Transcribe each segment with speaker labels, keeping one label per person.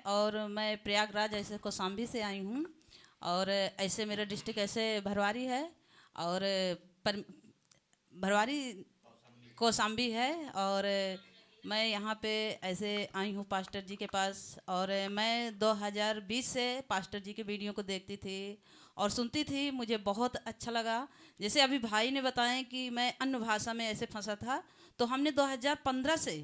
Speaker 1: और मैं प्रयागराज ऐसे कौशाम्बी से आई हूँ। और ऐसे मेरा डिस्ट्रिक्ट ऐसे भरवारी है और पर भरवारी कौशाम्बी है। और मैं यहाँ पे ऐसे आई हूँ पास्टर जी के पास। और मैं 2020 से पास्टर जी के वीडियो को देखती थी और सुनती थी, मुझे बहुत अच्छा लगा। जैसे अभी भाई ने बताया कि मैं अन्य भाषा में ऐसे फंसा था, तो हमने 2015 से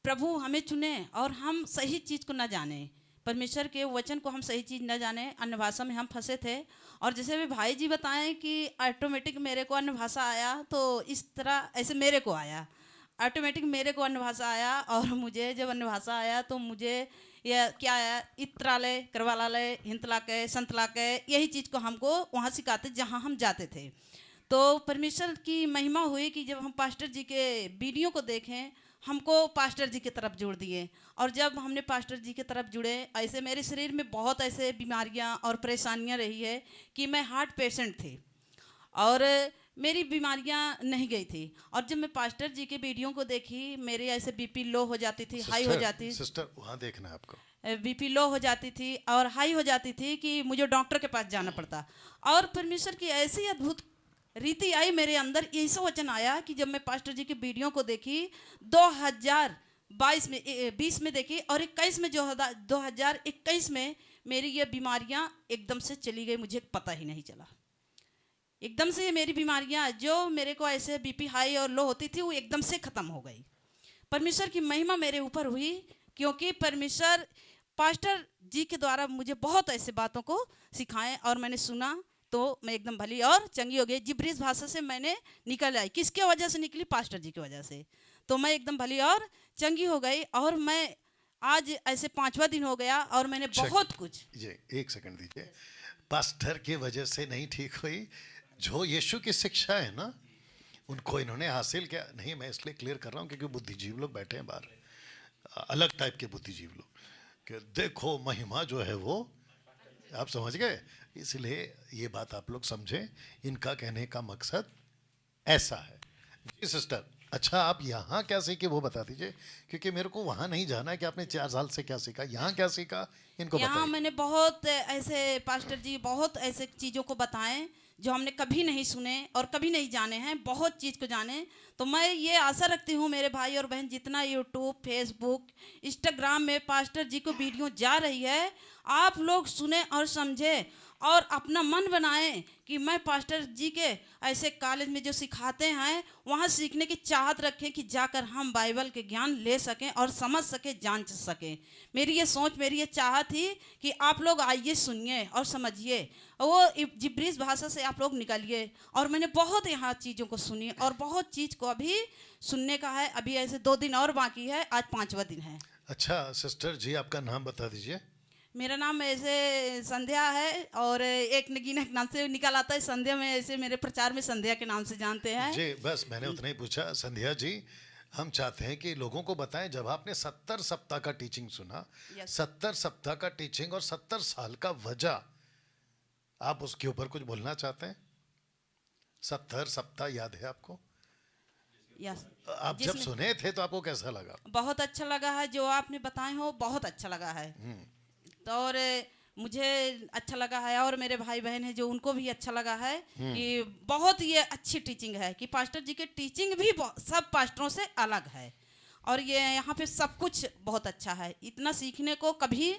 Speaker 1: प्रभु हमें चुने और हम सही चीज़ को न जाने, परमेश्वर के वचन को हम सही चीज़ न जाने, अन्य भाषा में हम फंसे थे। और जैसे भी भाई जी बताएं कि ऑटोमेटिक मेरे को अन्य भाषा आया, तो इस तरह ऐसे मेरे को आया, ऑटोमेटिक मेरे को अन्य भाषा आया। और मुझे जब अन्य भाषा आया तो मुझे यह क्या आया, इत्रालय, करवालालय, हिंतलाकय, संतलाकय, यही चीज़ को हमको वहाँ सिखाते जहाँ हम जाते थे। तो परमेश्वर की महिमा हुई कि जब हम पास्टर जी के वीडियो को देखें, हमको पास्टर जी की तरफ जोड़ दिए। और जब हमने पास्टर जी की तरफ जुड़े, ऐसे मेरे शरीर में बहुत ऐसे बीमारियां और परेशानियां रही है कि मैं हार्ट पेशेंट थी और मेरी बीमारियां नहीं गई थी। और जब मैं पास्टर जी के वीडियो को देखी, मेरे ऐसे बीपी लो हो जाती थी, हाई हो जाती,
Speaker 2: सिस्टर वहाँ देखना है आपको,
Speaker 1: बीपी लो हो जाती थी और हाई हो जाती थी कि मुझे डॉक्टर के पास जाना पड़ता। और परमेश्वर की ऐसी अद्भुत रीति आई मेरे अंदर, ऐसा वचन आया कि जब मैं पास्टर जी की वीडियो को देखी 2022 में 20 में देखी और 21 में जो 2021 में मेरी ये बीमारियां एकदम से चली गई, मुझे पता ही नहीं चला। एकदम से ये मेरी बीमारियां जो मेरे को ऐसे बीपी हाई और लो होती थी, वो एकदम से ख़त्म हो गई। परमेश्वर की महिमा मेरे ऊपर हुई, क्योंकि परमेश्वर पास्टर जी के द्वारा मुझे बहुत ऐसे बातों को सिखाएं और मैंने सुना, तो मैं एकदम भली और चंगी हो गई। जिब्रीज भाषा से मैंने निकल आई, किसके वजह से निकली? पास्टर जी की वजह से। तो मैं एकदम भली और चंगी हो गई। और मैं आज ऐसे 5वां दिन हो गया और मैंने बहुत कुछ।
Speaker 2: ये एक सेकंड दीजिए, पास्टर की वजह से नहीं ठीक हुई, जो यीशु की शिक्षा है ना, उनको इन्होंने हासिल किया। नहीं, मैं इसलिए क्लियर कर रहा हूँ क्योंकि बुद्धिजीव लोग बैठे हैं बाहर, अलग टाइप के बुद्धिजीव लोग, कि देखो महिमा जो है वो, आप समझ गए। इसलिए ये बात आप लोग समझें, इनका कहने का मकसद ऐसा है। जी सिस्टर, अच्छा आप यहाँ क्या सीखे वो बता दीजिए, क्योंकि मेरे को वहाँ नहीं जाना है कि आपने 4 साल से क्या सीखा, यहाँ क्या सीखा इनको
Speaker 1: यहाँ
Speaker 2: बताइए।
Speaker 1: मैंने बहुत ऐसे पास्टर जी बहुत ऐसे चीज़ों को बताएं जो हमने कभी नहीं सुने और कभी नहीं जाने हैं, बहुत चीज़ को जाने। तो मैं ये आशा रखती हूँ मेरे भाई और बहन, जितना यूट्यूब, फेसबुक, इंस्टाग्राम में पास्टर जी को वीडियो जा रही है, आप लोग सुने और समझे और अपना मन बनाएं कि मैं पास्टर जी के ऐसे कॉलेज में जो सिखाते हैं वहाँ सीखने की चाहत रखें कि जाकर हम बाइबल के ज्ञान ले सकें और समझ सकें, जान सकें। मेरी ये सोच, मेरी ये चाहत थी कि आप लोग आइए, सुनिए और समझिए, वो जिब्रीज भाषा से आप लोग निकालिए। और मैंने बहुत यहाँ चीज़ों को सुनी और बहुत चीज़ को अभी सुनने का है। अभी ऐसे 2 दिन और बाकी है, आज 5वां दिन है।
Speaker 2: अच्छा सिस्टर जी, आपका नाम बता दीजिए।
Speaker 1: मेरा नाम ऐसे संध्या है और एक नगीना के नाम से निकल आता है संध्या में, ऐसे मेरे प्रचार में संध्या के नाम से जानते हैं।
Speaker 2: जी बस मैंने उतना ही पूछा। संध्या जी, हम चाहते हैं कि लोगों को बताएं, जब आपने 70 सप्ताह का टीचिंग सुना, 70 सप्ताह का टीचिंग और 70 साल का वजह, आप उसके ऊपर कुछ बोलना चाहते हैं? 70 सप्ताह याद है आपको?
Speaker 1: यस।
Speaker 2: आप जब सुने थे तो आपको कैसा लगा?
Speaker 1: बहुत अच्छा लगा है, जो आपने बताए हो बहुत अच्छा लगा है। तो और मुझे अच्छा लगा है और मेरे भाई बहन हैं जो उनको भी अच्छा लगा है कि बहुत ये अच्छी टीचिंग है, कि पास्टर जी के टीचिंग भी सब पास्टरों से अलग है। और ये यहाँ पे सब कुछ बहुत अच्छा है, इतना सीखने को कभी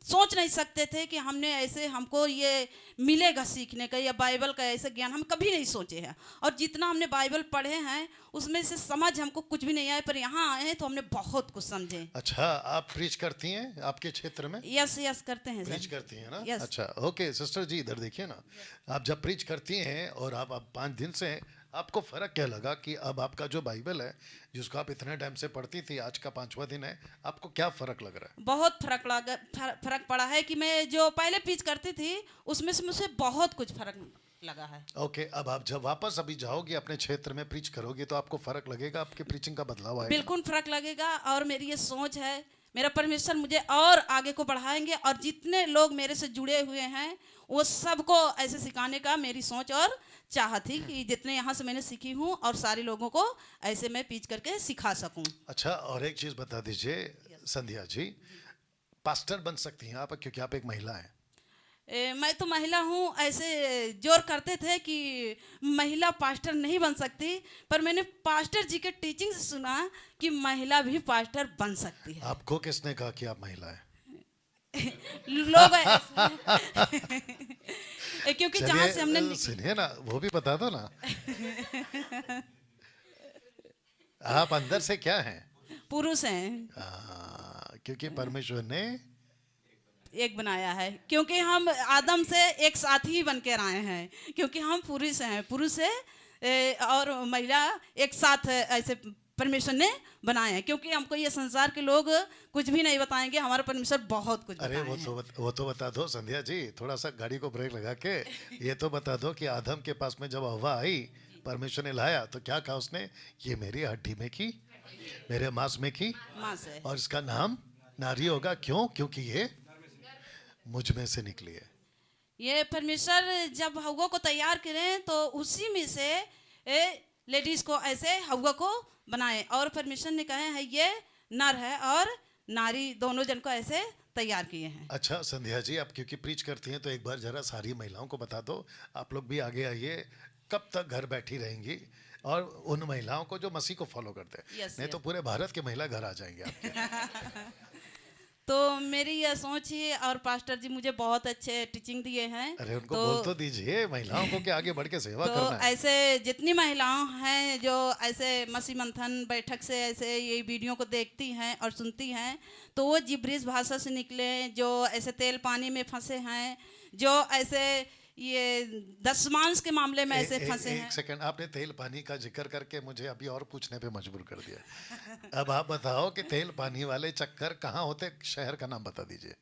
Speaker 1: सोच नहीं सकते थे कि हमने ऐसे, हमको ये मिलेगा सीखने का या बाइबल का ऐसे ज्ञान हम कभी नहीं सोचे हैं। और जितना हमने बाइबल पढ़े हैं उसमें से समझ हमको कुछ भी नहीं आया, पर यहाँ आए हैं तो हमने बहुत कुछ समझे।
Speaker 2: अच्छा, आप प्रीच करती हैं आपके क्षेत्र में?
Speaker 1: यस करते हैं
Speaker 2: प्रीच
Speaker 1: सर।
Speaker 2: करती हैं ना?
Speaker 1: यस।
Speaker 2: अच्छा ओके सिस्टर जी, इधर देखिए ना। आप जब प्रीच करती हैं और आप 5 दिन से हैं, आपको फ़र्क क्या लगा कि अब आपका जो बाइबल है जिसको आप इतने टाइम से पढ़ती थी, आज का 5वां दिन है, आपको क्या फ़र्क लग रहा है?
Speaker 1: बहुत फर्क पड़ा है कि मैं जो पहले पिच करती थी उसमें से मुझे बहुत कुछ फर्क लगा है।
Speaker 2: ओके, अब आप जब वापस अभी जाओगे अपने क्षेत्र में प्रीच करोगे तो आपको फ़र्क लगेगा, आपके प्रीचिंग का बदलाव आएगा?
Speaker 1: बिल्कुल फर्क लगेगा। और मेरी ये सोच है, मेरा परमेश्वर मुझे और आगे को बढ़ाएंगे और जितने लोग मेरे से जुड़े हुए हैं वो सबको ऐसे सिखाने का मेरी सोच और चाहत थी कि जितने यहाँ से मैंने सीखी हूँ और सारे लोगों को ऐसे मैं पिच करके सिखा सकूँ।
Speaker 2: अच्छा, और एक चीज़ बता दीजिए संध्या जी, पास्टर बन सकती हैं आप क्योंकि आप एक महिला हैं।
Speaker 1: मैं तो महिला हूँ, ऐसे जोर करते थे कि महिला पास्टर नहीं बन सकती, पर मैंने पास्टर जी के टीचिंग से सुना कि महिला भी पास्टर बन सकती है।
Speaker 2: आपको किसने कहा कि आप महिला हैं?
Speaker 1: लोग क्योंकि जहाँ से हमने
Speaker 2: सुनिए ना, वो भी बता दो ना। आप अंदर से क्या हैं?
Speaker 1: पुरुष हैं,
Speaker 2: क्योंकि परमेश्वर ने
Speaker 1: एक बनाया है, क्योंकि हम आदम से एक साथ ही बन के आए हैं, क्योंकि हम पुरुष हैं, पुरुष है और महिला एक साथ ऐसे परमेश्वर ने बनाए हैं। क्योंकि हमको ये संसार के लोग कुछ भी नहीं बताएंगे, हमारा परमेश्वर बहुत कुछ
Speaker 2: अरे
Speaker 1: बताए
Speaker 2: वो तो बता दो संध्या जी, थोड़ा सा गाड़ी को ब्रेक लगा के ये तो बता दो कि आदम के पास में जब हवा आई, परमेश्वर ने लाया तो क्या कहा उसने? ये मेरी हड्डी में की, मेरे मांस में की,
Speaker 1: माँ से, और
Speaker 2: और इसका नाम नारी होगा। क्यों? क्योंकि ये मुझ में से निकली है।
Speaker 1: ये परमेश्वर जब हव्वा को तैयार करें तो उसी में से लेडीज को ऐसे हव्वा को बनाए, और परमेश्वर ने कहे हैं ये नर है और नारी दोनों जन को ऐसे तैयार किए हैं।
Speaker 2: अच्छा संध्या जी, आप क्योंकि प्रीच करती हैं तो एक बार जरा सारी महिलाओं को बता दो, आप लोग भी आगे आइए। कब तक घर बैठी रहेंगी? और उन महिलाओं को जो मसीह को फॉलो करते हैं,
Speaker 1: Yes,
Speaker 2: नहीं तो पूरे भारत के महिला घर आ जाएंगे आपके।
Speaker 1: तो मेरी यह सोच है, और पास्टर जी मुझे बहुत अच्छे टीचिंग दिए हैं।
Speaker 2: अरे उनको बोल तो दीजिए महिलाओं को कि आगे बढ़ के सेवा
Speaker 1: तो
Speaker 2: करना है।
Speaker 1: ऐसे जितनी महिलाएं हैं जो ऐसे मसीह मंथन बैठक से ऐसे ये वीडियो को देखती हैं और सुनती हैं, तो वो जिब्रीज भाषा से निकले, जो ऐसे तेल पानी में फंसे हैं, जो ऐसे ये दशमांश के मामले में ऐसे फंसे हैं।
Speaker 2: एक सेकंड, आपने तेल पानी का जिक्र करके मुझे अभी और पूछने पे मजबूर कर दिया। अब आप बताओ कि तेल पानी वाले चक्कर कहाँ होते? शहर का नाम बता दीजिए।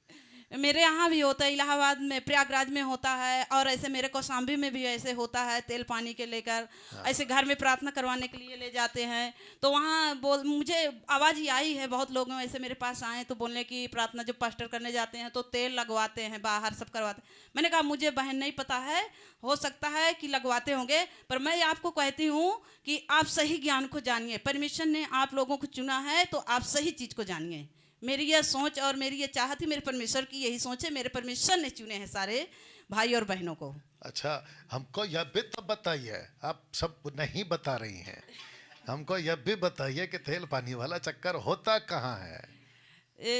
Speaker 1: मेरे यहाँ भी होता है, इलाहाबाद में, प्रयागराज में होता है, और ऐसे मेरे कौशाम्बी में भी ऐसे होता है। तेल पानी के लेकर ऐसे घर में प्रार्थना करवाने के लिए ले जाते हैं, तो वहाँ मुझे आवाज़ ही आई है, बहुत लोग ऐसे मेरे पास आए तो बोलने की प्रार्थना जब पास्टर करने जाते हैं तो तेल लगवाते हैं, बाहर सब करवाते हैं। मैंने कहा मुझे बहन नहीं पता है, हो सकता है कि लगवाते होंगे, पर मैं आपको कहती हूँ कि आप सही ज्ञान को जानिए। परमेश्वर ने आप लोगों को चुना है तो आप सही चीज़ को जानिए। मेरी यह सोच और मेरी यह चाहत ही, मेरे परमेश्वर की यही सोच है। मेरे परमेश्वर ने चुने हैं सारे भाई और बहनों को।
Speaker 2: अच्छा, हमको यह भी तो बताइए, आप सब नहीं बता रही हैं, हमको यह भी बताइए कि तेल पानी वाला चक्कर होता कहाँ है?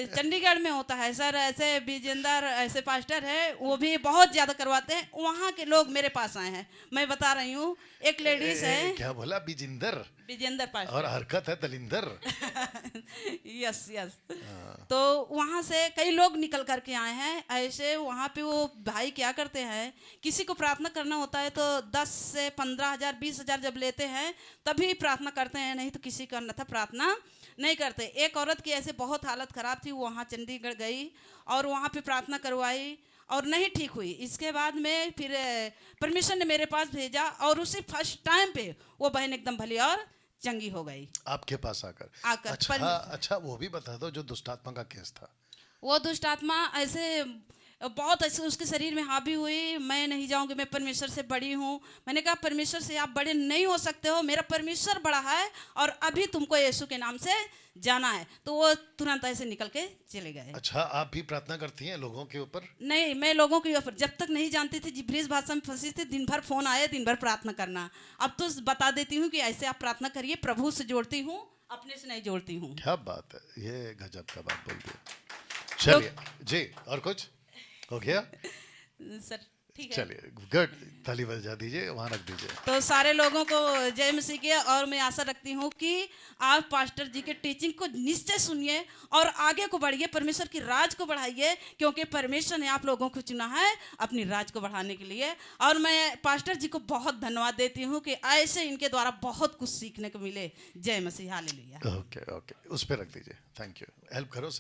Speaker 1: चंडीगढ़ में होता है सर। ऐसे विजेंदर ऐसे पास्टर है, वो भी बहुत ज्यादा करवाते हैं। वहाँ के लोग मेरे पास आए हैं, मैं बता रही हूँ। एक लेडीज है,
Speaker 2: क्या बोला? विजेंदर?
Speaker 1: विजेंदर पास्टर,
Speaker 2: और हरकत है दलिंदर।
Speaker 1: Yes yes. तो वहाँ से कई लोग निकल करके आए हैं ऐसे। वहाँ पे वो भाई क्या करते हैं, किसी को प्रार्थना करना होता है तो 10 से 15,000 20,000 जब लेते हैं तभी प्रार्थना करते हैं, नहीं तो किसी का अन्यथा प्रार्थना नहीं करते। एक औरत की ऐसे बहुत हालत ख़राब थी, वहाँ चंडीगढ़ गई और वहाँ पे प्रार्थना करवाई और नहीं ठीक हुई। इसके बाद में फिर परमेश्वर ने मेरे पास भेजा और उसी फर्स्ट टाइम पे वो बहन एकदम भली और चंगी हो गई
Speaker 2: आपके पास आकर।
Speaker 1: आकर।
Speaker 2: अच्छा वो भी बता दो जो दुष्ट आत्मा का केस था।
Speaker 1: वो दुष्ट आत्मा ऐसे बहुत ऐसे उसके शरीर में हावी हुई। मैं नहीं जाऊंगी, मैं परमेश्वर से बड़ी हूँ। मैंने कहा परमेश्वर से आप बड़े नहीं हो सकते हो, मेरा परमेश्वर बड़ा है और अभी तुमको यीशु के नाम से जाना है। तो वो तुरंत ऐसे निकल के चले गए।
Speaker 2: अच्छा, आप भी प्रार्थना करती हैं लोगों के ऊपर?
Speaker 1: नहीं, मैं लोगों के ऊपर जब तक नहीं जानती थी, जिब्रीज भाषा में फंसी थी, दिन भर फोन आए, दिन भर प्रार्थना करना। अब तो बता देती हूँ कि ऐसे आप प्रार्थना करिए, प्रभु से जोड़ती हूँ, अपने से नहीं जोड़ती हूँ।
Speaker 2: क्या बात है, ये गजब का बात बोल दी। चलिए जी, और कुछ हो गया
Speaker 1: सर? ठीक है,
Speaker 2: चलिए गुड, ताली बजा दीजिए, वहाँ रख दीजिए।
Speaker 1: तो सारे लोगों को जय मसीह के। और मैं आशा रखती हूँ कि आप पास्टर जी के टीचिंग को निश्चय सुनिए और आगे को बढ़िए, परमेश्वर की राज को बढ़ाइए, क्योंकि परमेश्वर ने आप लोगों को चुना है अपनी राज को बढ़ाने के लिए। और मैं पास्टर जी को बहुत धन्यवाद देती हूँ कि ऐसे इनके द्वारा बहुत कुछ सीखने को मिले। जय मसीह, हालेलुया।
Speaker 2: ओके, उस पर रख दीजिए। थैंक यू, हेल्प करो सर।